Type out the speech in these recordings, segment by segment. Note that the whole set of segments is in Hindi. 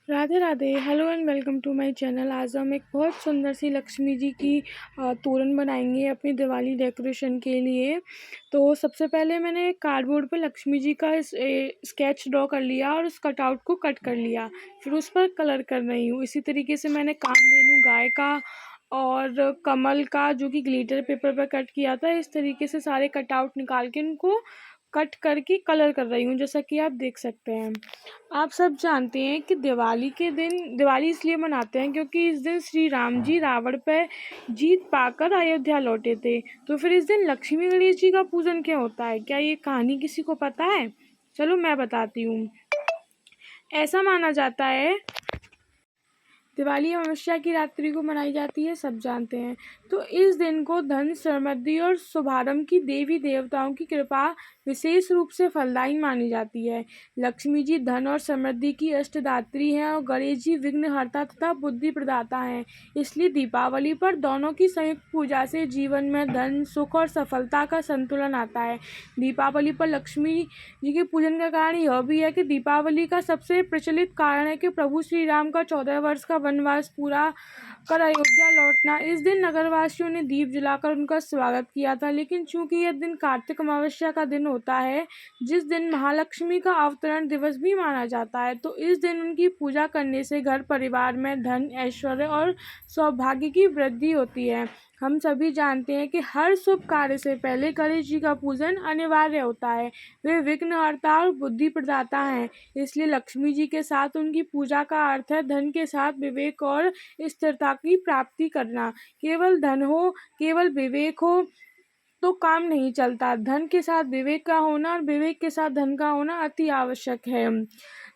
Radhe Radhe. Hello and welcome to my channel. आज हम एक बहुत सुंदर सी लक्ष्मी जी की तोरण बनाएंगे अपनी दिवाली डेकोरेशन के लिए। तो सबसे पहले मैंने कार्डबोर्ड पे लक्ष्मी जी का स्केच ड्रॉ कर लिया और उस कटआउट को कट कर लिया। फिर उस पर कलर कर रही हूँ। इसी तरीके से मैंने कामधेनु गाय का और कमल का जो कि ग्लिटर पेपर पर कट किया था, इस तरीके से सारे कटआउट निकाल के इनको कट करके कलर कर रही हूँ, जैसा कि आप देख सकते हैं। आप सब जानते हैं कि दिवाली के दिन दिवाली इसलिए मनाते हैं क्योंकि इस दिन श्री राम जी रावण पर जीत पाकर अयोध्या लौटे थे। तो फिर इस दिन लक्ष्मी गणेश जी का पूजन क्यों होता है? क्या ये कहानी किसी को पता है? चलो मैं बताती हूँ। ऐसा माना जाता है, दिवाली अमावस्या की रात्रि को मनाई जाती है, सब जानते हैं। तो इस दिन को धन, समृद्धि और शुभारंभ की देवी देवताओं की कृपा विशेष रूप से फलदायी मानी जाती है। लक्ष्मी जी धन और समृद्धि की अष्टदात्री हैं और गणेश जी विघ्नहर्ता तथा बुद्धि प्रदाता हैं। इसलिए दीपावली पर दोनों की संयुक्त पूजा से जीवन में धन, सुख और सफलता का संतुलन आता है। दीपावली पर लक्ष्मी जी के पूजन का कारण यह भी है कि दीपावली का सबसे प्रचलित कारण है कि प्रभु श्री राम का 14 वर्ष का वनवास पूरा कर अयोध्या लौटना। इस दिन नगरवासियों ने दीप जलाकर उनका स्वागत किया था, लेकिन चूंकि यह दिन कार्तिक अमावस्या का दिन होता है, जिस दिन महालक्ष्मी का अवतरण दिवस भी माना जाता है, तो इस दिन उनकी पूजा करने से घर परिवार में धन, ऐश्वर्य और सौभाग्य की वृद्धि होती है। हम सभी जानते हैं कि हर शुभ कार्य से पहले गणेश जी का पूजन अनिवार्य होता है। वे विघ्नहर्ता और बुद्धि प्रदाता हैं, इसलिए लक्ष्मी जी के साथ उनकी पूजा का अर्थ है धन के साथ विवेक और स्थिरता की प्राप्ति करना। केवल धन हो, केवल विवेक हो तो काम नहीं चलता। धन के साथ विवेक का होना और विवेक के साथ धन का होना अति आवश्यक है।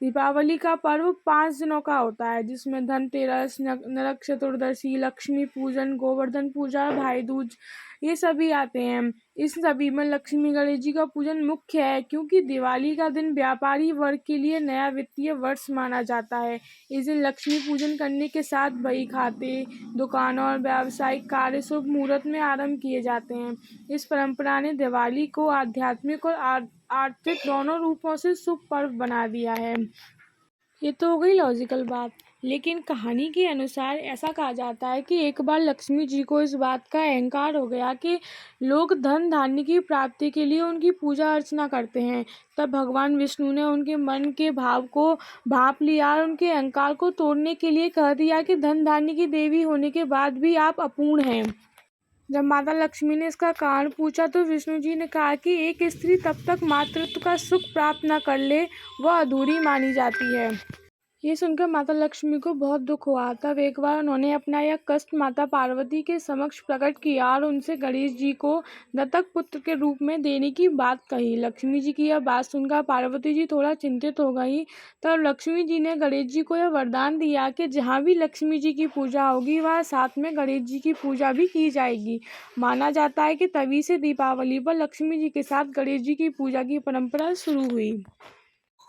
दीपावली का पर्व 5 दिनों का होता है, जिसमें धनतेरस, नरक चतुर्दशी, लक्ष्मी पूजन, गोवर्धन पूजा, भाई दूज ये सभी आते हैं। इस सभी में लक्ष्मी गणेश जी का पूजन मुख्य है, क्योंकि दिवाली का दिन व्यापारी वर्ग के लिए नया वित्तीय वर्ष माना जाता है। इस दिन लक्ष्मी पूजन करने के साथ बही खाते, दुकानों और व्यावसायिक कार्य शुभ मुहूर्त में आरंभ किए जाते हैं। इस परंपरा ने दिवाली को आध्यात्मिक और आर्थिक दोनों रूपों से शुभ पर्व बना दिया है। ये तो हो गई लॉजिकल बात, लेकिन कहानी के अनुसार ऐसा कहा जाता है कि एक बार लक्ष्मी जी को इस बात का अहंकार हो गया कि लोग धन धान्य की प्राप्ति के लिए उनकी पूजा अर्चना करते हैं। तब भगवान विष्णु ने उनके मन के भाव को भांप लिया और उनके अहंकार को तोड़ने के लिए कह दिया कि धन धान्य की देवी होने के बाद भी आप अपूर्ण हैं। जब माता लक्ष्मी ने इसका कारण पूछा तो विष्णु जी ने कहा कि एक स्त्री तब तक मातृत्व का सुख प्राप्त न कर ले, वह अधूरी मानी जाती है। ये सुनकर माता लक्ष्मी को बहुत दुख हुआ। तब एक बार उन्होंने अपना यह कष्ट माता पार्वती के समक्ष प्रकट किया और उनसे गणेश जी को दत्तक पुत्र के रूप में देने की बात कही। लक्ष्मी जी की यह बात सुनकर पार्वती जी थोड़ा चिंतित हो गई। तब लक्ष्मी जी ने गणेश जी को यह वरदान दिया कि जहाँ भी लक्ष्मी जी की पूजा होगी, वहाँ साथ में गणेश जी की पूजा भी की जाएगी। माना जाता है कि तभी से दीपावली पर लक्ष्मी जी के साथ गणेश जी की पूजा की परंपरा शुरू हुई।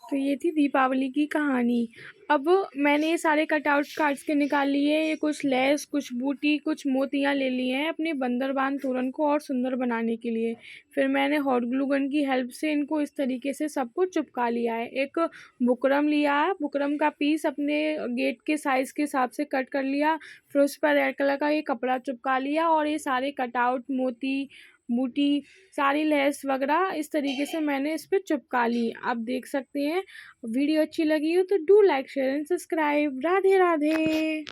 तो ये थी दीपावली की कहानी। अब मैंने ये सारे कटआउट कार्ड्स के निकाल लिए। ये कुछ लेस, कुछ बूटी, कुछ मोतियाँ ले लिए हैं अपने बंदरबान तोरण को और सुंदर बनाने के लिए। फिर मैंने हॉट ग्लू गन की हेल्प से इनको इस तरीके से सबको चिपका लिया है। एक बुकरम लिया है, बुकरम का पीस अपने गेट के साइज़ के हिसाब से कट कर लिया। फिर उस पर रेड कलर का ये कपड़ा चिपका लिया और ये सारे कटआउट, मोती, बूटी, सारी लेस वगैरह इस तरीके से मैंने इस पर चिपका ली। आप देख सकते हैं। वीडियो अच्छी लगी हो तो do like, share and subscribe. Radhe Radhe.